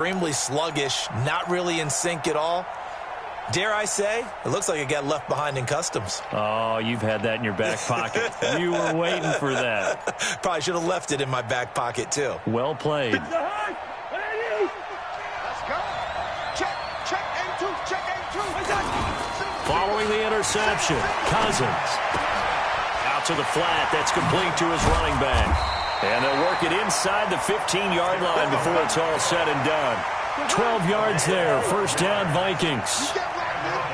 Extremely sluggish, not really in sync at all. Dare I say, it looks like it got left behind in customs. Oh, you've had that in your back pocket. You were waiting for that. Probably should have left it in my back pocket, too. Well played. Let's go. Check A2. Following the interception, Cousins. Out to the flat. That's complete to his running back. And they'll work it inside the 15-yard line before it's all said and done. 12 yards there. First down, Vikings.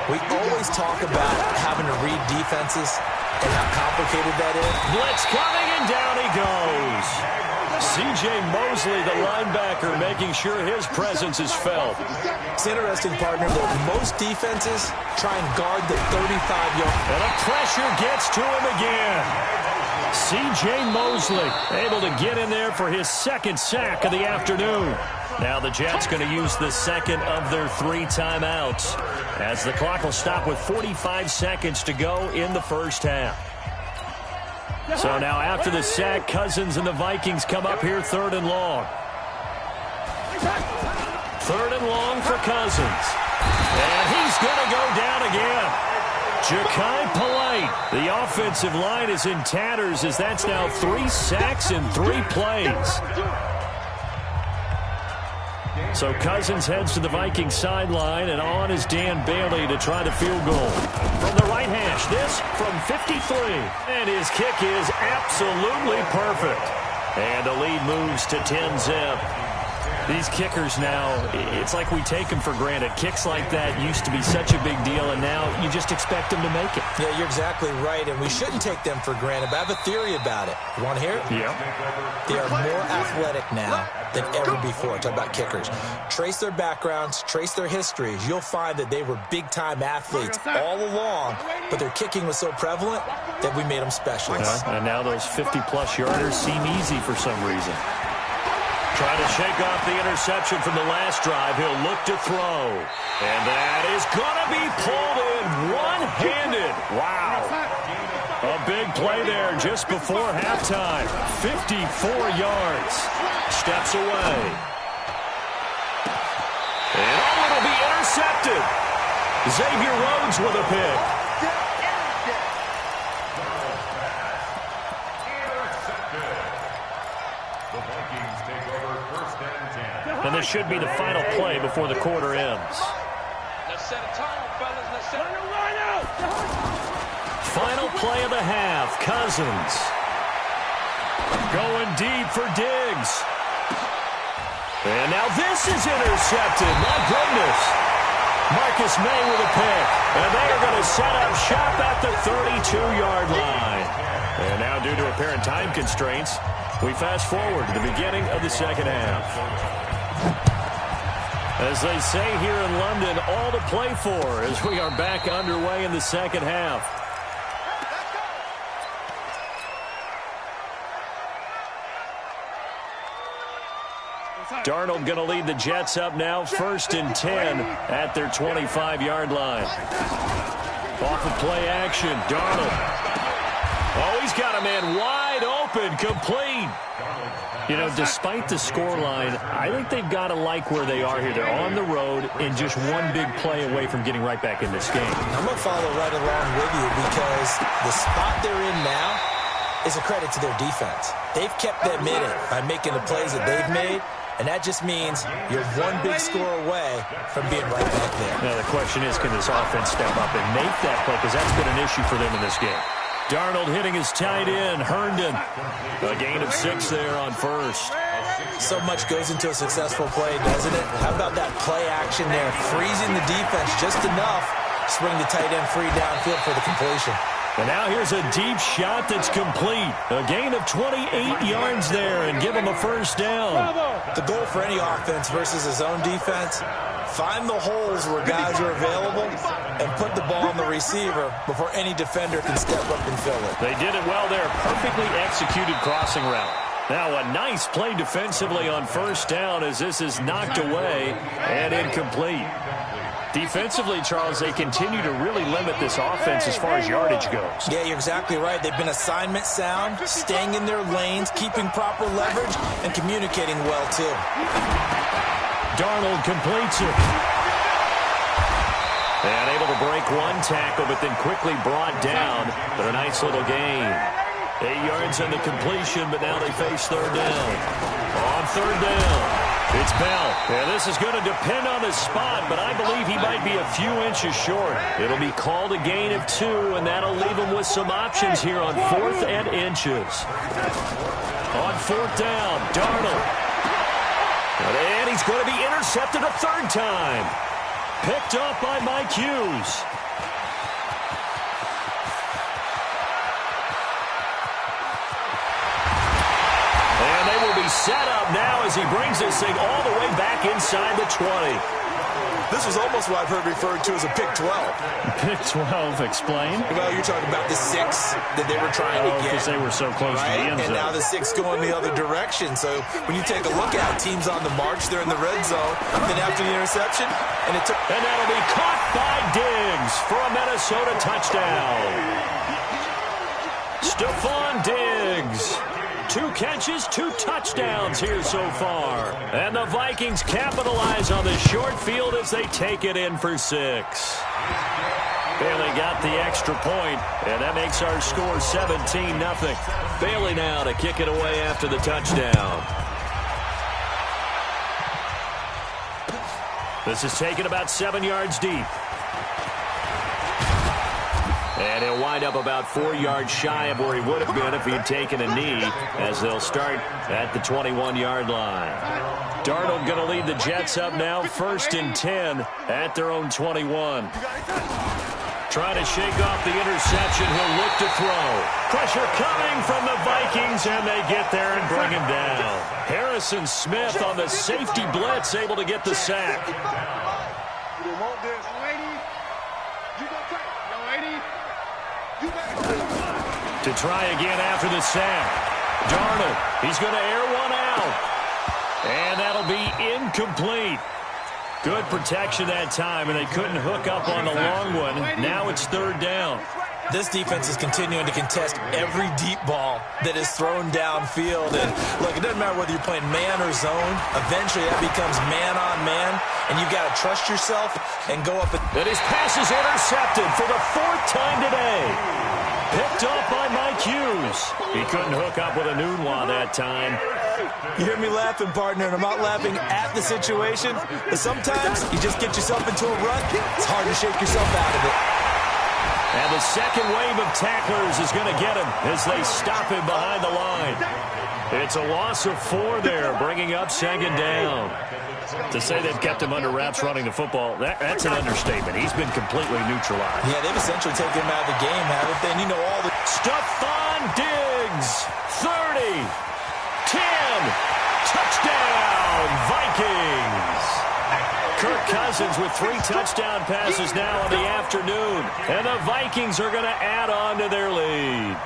We always talk about having to read defenses and how complicated that is. Blitz coming, and down he goes. C.J. Mosley, the linebacker, making sure his presence is felt. It's interesting, partner, that most defenses try and guard the 35-yard. And a pressure gets to him again. C.J. Mosley able to get in there for his second sack of the afternoon. Now the Jets going to use the second of their 3 timeouts as the clock will stop with 45 seconds to go in the first half. So now after the sack, Cousins and the Vikings come up here 3rd and long. 3rd and long for Cousins. And he's going to go down again. Ja'Kai Polite. The offensive line is in tatters as that's now 3 sacks in 3 plays. So Cousins heads to the Vikings sideline, and on is Dan Bailey to try the field goal. From the right hash, this from 53. And his kick is absolutely perfect. And the lead moves to 10-zip. These kickers now, it's like we take them for granted. Kicks like that used to be such a big deal, and now you just expect them to make it. Yeah, you're exactly right, and we shouldn't take them for granted, but I have a theory about it. You want to hear it? Yeah. They are more athletic now than ever before. Talk about kickers. Trace their backgrounds, trace their histories. You'll find that they were big-time athletes all along, but their kicking was so prevalent that we made them specialists. And now those 50-plus yarders seem easy for some reason. Trying to shake off the interception from the last drive. He'll look to throw. And that is going to be pulled in one-handed. Wow. A big play there just before halftime. 54 yards. Steps away. And it'll be intercepted. Xavier Rhodes with a pick. And this should be the final play before the quarter ends. Let's set a time, fellas. Let's set a line out. Final play of the half. Cousins going deep for Diggs. And now this is intercepted. My goodness. Marcus May with a pick. And they are going to set up shop at the 32-yard line. And now due to apparent time constraints, we fast forward to the beginning of the second half. As they say here in London, all to play for as we are back underway in the second half. Darnold going to lead the Jets up now, 1st and 10 at their 25-yard line. Off of play action, Darnold. Oh, he's got a man wide open, complete. You know, despite the scoreline, I think they've got to like where they are here. They're on the road and just one big play away from getting right back in this game. I'm going to follow right along with you because the spot they're in now is a credit to their defense. They've kept them in it by making the plays that they've made, and that just means you're one big score away from being right back there. Now, the question is, can this offense step up and make that play? Because that's been an issue for them in this game. Darnold hitting his tight end, Herndon. A gain of 6 there on first. So much goes into a successful play, doesn't it? How about that play action there? Freezing the defense just enough. Swing the tight end free downfield for the completion. And now here's a deep shot that's complete. A gain of 28 yards there and give him a first down. The goal for any offense versus his own defense, find the holes where guys are available and put the ball on the receiver before any defender can step up and fill it. They did it well there. Perfectly executed crossing route. Now a nice play defensively on first down as this is knocked away and incomplete. Defensively, Charles, they continue to really limit this offense as far as yardage goes. Yeah, you're exactly right. They've been assignment sound, staying in their lanes, keeping proper leverage, and communicating well, too. Darnold completes it. And able to break one tackle, but then quickly brought down. But a nice little gain. 8 yards on the completion, but now they face third down. On third down, it's Bell. And this is going to depend on his spot, but I believe he might be a few inches short. It'll be called a gain of 2, and that'll leave him with some options here on 4th and inches. On 4th down, Darnold. And he's going to be intercepted a third time. Picked up by Mike Hughes. Set up now as he brings this thing all the way back inside the 20. This was almost what I've heard referred to as a pick 12. Pick 12, explain. Well, you're talking about the 6 that they were trying to get. Because they were so close to the end zone. And now the 6 going the other direction. So when you take a look at teams on the march, they're in the red zone. Then after the interception, and that'll be caught by Diggs for a Minnesota touchdown. Stephon Diggs. 2 catches, 2 touchdowns here so far. And the Vikings capitalize on the short field as they take it in for 6. Bailey got the extra point, and that makes our score 17-0. Bailey now to kick it away after the touchdown. This is taken about 7 yards deep. And he'll wind up about 4 yards shy of where he would have been if he had taken a knee, as they'll start at the 21-yard line. Darnold going to lead the Jets up now, 1st and 10 at their own 21. Trying to shake off the interception. He'll look to throw. Pressure coming from the Vikings, and they get there and bring him down. Harrison Smith on the safety blitz, able to get the sack. To try again after the sack. Darnold, he's going to air one out. And that'll be incomplete. Good protection that time, and they couldn't hook up on the long one. Now it's third down. This defense is continuing to contest every deep ball that is thrown downfield. And, look, it doesn't matter whether you're playing man or zone. Eventually, that becomes man-on-man, and you've got to trust yourself and go up. And his pass is intercepted for the 4th time today. Picked up by Mike Hughes. He couldn't hook up with a Nunwa that time. You hear me laughing, partner, and I'm not laughing at the situation. But sometimes you just get yourself into a rut. It's hard to shake yourself out of it. And the second wave of tacklers is going to get him as they stop him behind the line. It's a loss of 4 there, bringing up 2nd down. To say they've kept him under wraps running the football, that's an understatement. He's been completely neutralized. Yeah, they've essentially taken him out of the game, haven't they? And you know all the... Stephon Diggs, 30, 10, touchdown, Vikings. Kirk Cousins with 3 touchdown passes now in the afternoon. And the Vikings are going to add on to their lead.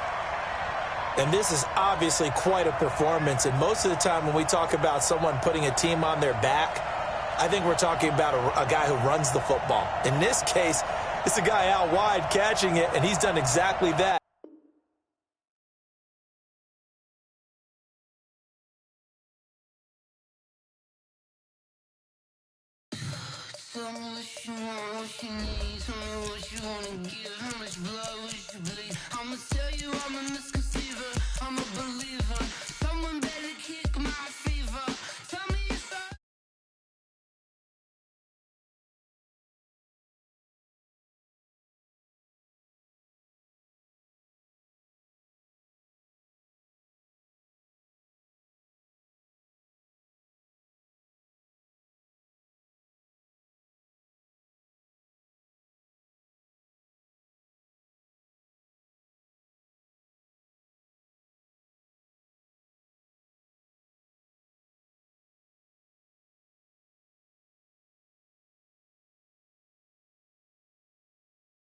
And this is obviously quite a performance. And most of the time when we talk about someone putting a team on their back, I think we're talking about a guy who runs the football. In this case, it's a guy out wide catching it, and he's done exactly that. Tell me what you want, what you need. Tell me what you wanna give. How much blood would you bleed? I'ma tell you I'm a